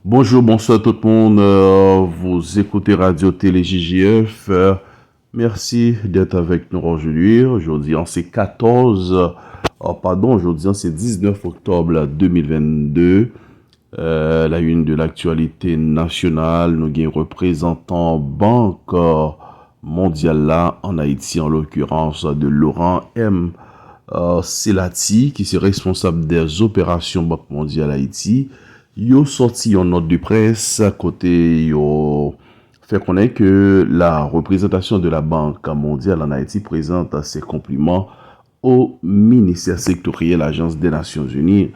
Bonjour, bonsoir tout le monde. Vous écoutez Radio Télé JJF. Merci d'être avec nous aujourd'hui. Aujourd'hui, c'est 14. Aujourd'hui, c'est 19 octobre 2022. La une de l'actualité nationale, nous avons représentant Banque mondiale là, en Haïti, en l'occurrence de Laurent M. Selati, qui est responsable des opérations Banque mondiale Haïti. Yo sorti une note de presse à côté yo fait connaître que la représentation de la Banque mondiale en Haïti présente ses compliments au ministère sectoriel Agence des Nations Unies,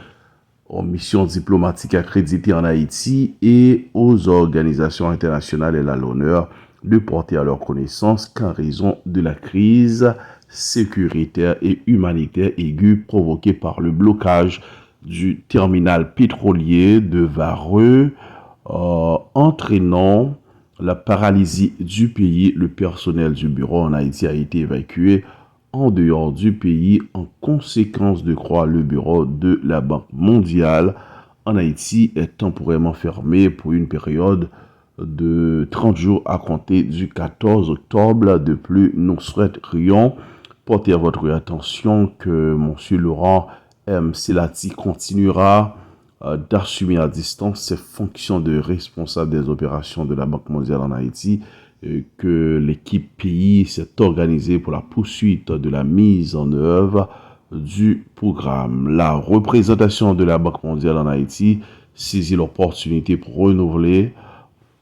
aux missions diplomatiques accréditées en Haïti et aux organisations internationales. Elle a l'honneur de porter à leur connaissance qu'en raison de la crise sécuritaire et humanitaire aiguë provoquée par le blocage du terminal pétrolier de Vareux, entraînant la paralysie du pays. Le personnel du bureau en Haïti a été évacué en dehors du pays. En conséquence de quoi, le bureau de la Banque mondiale en Haïti est temporairement fermé pour une période de 30 jours à compter du 14 octobre. De plus, nous souhaiterions porter à votre attention que M. Laurent M. Selati continuera d'assumer à distance ses fonctions de responsable des opérations de la Banque mondiale en Haïti, que l'équipe pays s'est organisée pour la poursuite de la mise en œuvre du programme. La représentation de la Banque mondiale en Haïti saisit l'opportunité pour renouveler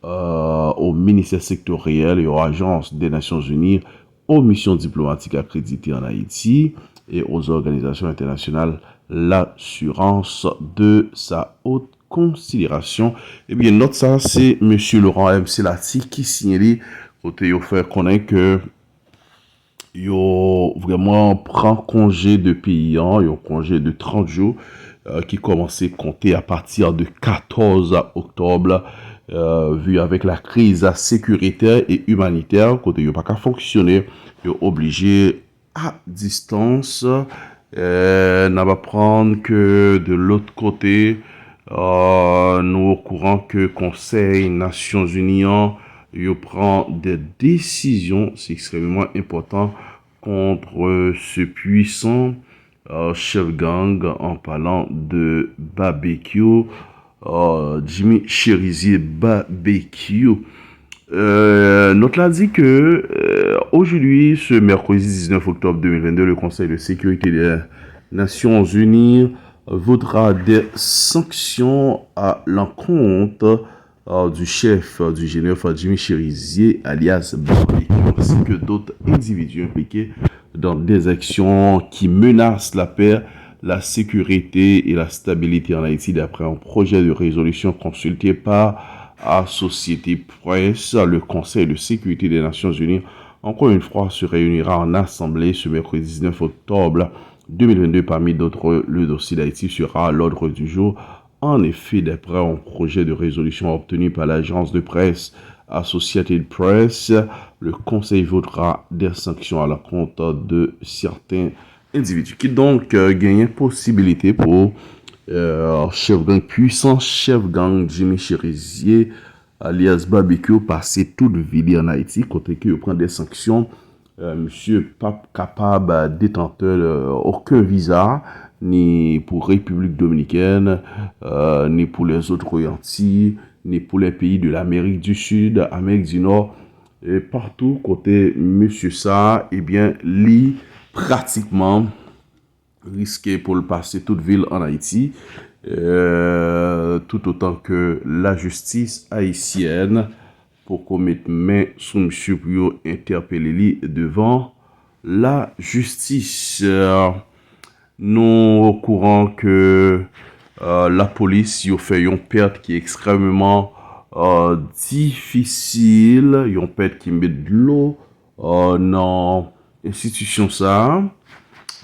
au ministère sectoriel et aux agences des Nations Unies, aux missions diplomatiques accréditées en Haïti et aux organisations internationales l'assurance de sa haute considération. Eh bien, note ça, c'est M. Laurent M. Selati qui signale côté yo fait connaître que yo vraiment prend congé de payant, yo congé de 30 jours qui commençait à compter à partir de 14 octobre. Vu avec la crise sécuritaire et humanitaire, côté yo pas qu'à fonctionner, yo obligé à distance. N'a pas prendre que de l'autre côté, nous au courant que Conseil Nations Unies yo prend des décisions, c'est extrêmement important contre ce puissant chef gang en parlant de barbecue. Jimmy Cherizier Barbecue. Notre l'a dit que aujourd'hui, ce mercredi 19 octobre 2022, le Conseil de sécurité des Nations Unies votera des sanctions à l'encontre du chef du général Jimmy Cherizier, alias Barbecue, ainsi que d'autres individus impliqués dans des actions qui menacent la paix, la sécurité et la stabilité en Haïti, d'après un projet de résolution consulté par Associated Press. Le Conseil de sécurité des Nations Unies, encore une fois, se réunira en assemblée ce mercredi 19 octobre 2022. Parmi d'autres, le dossier d'Haïti sera à l'ordre du jour. En effet, d'après un projet de résolution obtenu par l'agence de presse Associated Press, le Conseil votera des sanctions à la compte de certains individus qui donc gagnent possibilité pour chef gang, puissant chef gang Jimmy Cherizier alias Barbecue passer toute vie en Haïti, côté que prend des sanctions. Monsieur pas capable détenteur aucun visa ni pour République Dominicaine, ni pour les autres Antilles, ni pour les pays de l'Amérique du Sud, Amérique du Nord, et partout côté monsieur ça, eh bien, lui pratiquement risqué pour le passer toute ville en Haïti, tout autant que la justice haïtienne pour qu'on mette main sur monsieur pour interpeller lui devant la justice. Nous au courant que la police y a fait une perte qui est extrêmement difficile, une perte qui met de l'eau dans l'institution ça.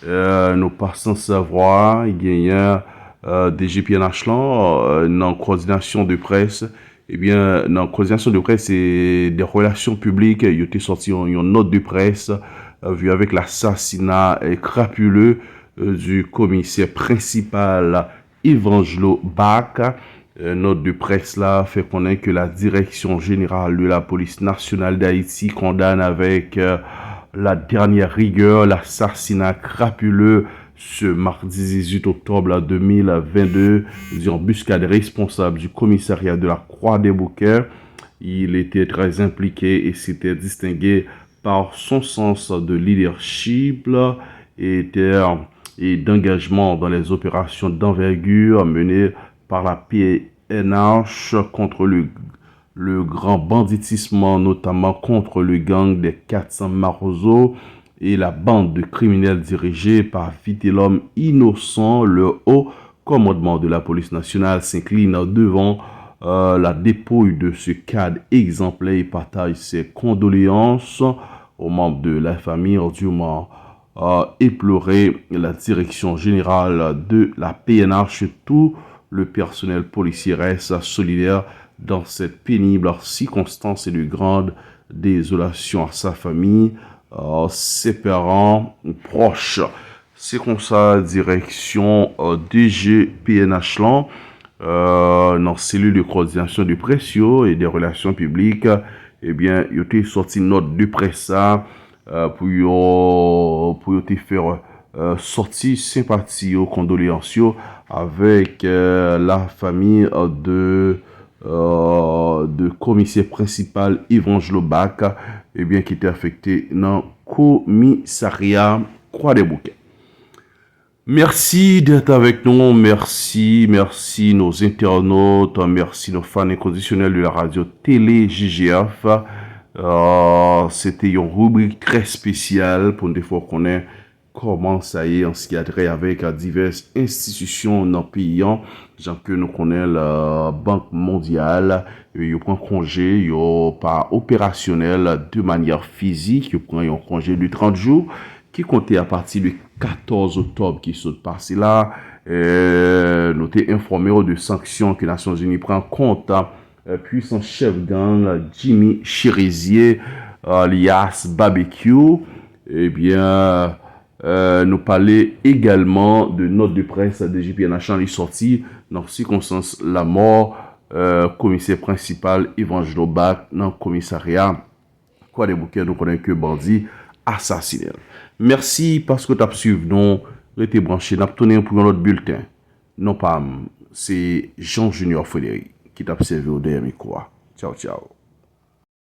Nous passons savoir, il y a DGPNH là, dans coordination de presse. Eh bien, dans coordination de presse et des relations publiques, il y a sorti une note de presse vu avec l'assassinat crapuleux du commissaire principal Evangelo Bach, Note de presse là fait connaître que la direction générale de la police nationale d'Haïti condamne avec la dernière rigueur l'assassinat crapuleux ce mardi 18 octobre 2022 d'une embuscade responsable du commissariat de la Croix-des-Bouquets. Il était très impliqué et s'était distingué par son sens de leadership et d'engagement dans les opérations d'envergure menées par la PNH contre le grand banditisme, notamment contre le gang des 400 Marozo et la bande de criminels dirigée par Vitellum Innocent. Le haut commandement de la police nationale s'incline devant la dépouille de ce cadre exemplaire et partage ses condoléances aux membres de la famille dûment éploré. La direction générale de la PNH et tout le personnel policier reste solidaire dans cette pénible circonstance et de grande désolation à sa famille, ses parents, proches. C'est comme ça, direction DGPNH lan, dans cellule de coordination de presse et des relations publiques, eh bien, il a sorti une note de presse pour te faire sortir sympathie aux condoléances avec la famille de commissaire principal Evangelo Bac, eh bien, qui était affecté dans le commissariat Croix-des-Bouquets. Merci d'être avec nous, merci nos internautes, merci nos fans inconditionnels de la radio télé JGF. C'était une rubrique très spéciale pour une fois qu'on ait comment ça y est en ce qui a trait avec diverses institutions dans le pays, genre que nous connaissons la Banque mondiale, ils prennent congé, ils pas opérationnel de manière physique, ils prennent un congé de 30 jours qui comptait à partir du 14 octobre qui sont passés là. Nous t'ai informé de sanctions que les Nations Unies prennent en compte. Puissant chef gang Jimmy Cherizier alias Barbecue, eh bien, nous parlait également de note de presse de JPNH est sorti dans circonstance la mort commissaire principal Evangelo Bac dans le commissariat Croix-des-Bouquets. Nous connaissons que bandit assassiné. Merci parce que tu as suivi nous, restez branché, n'a tourné pour notre bulletin. Non pas, c'est Jean Junior Frédéric qui t'a observé au dernier micro. Ciao, ciao.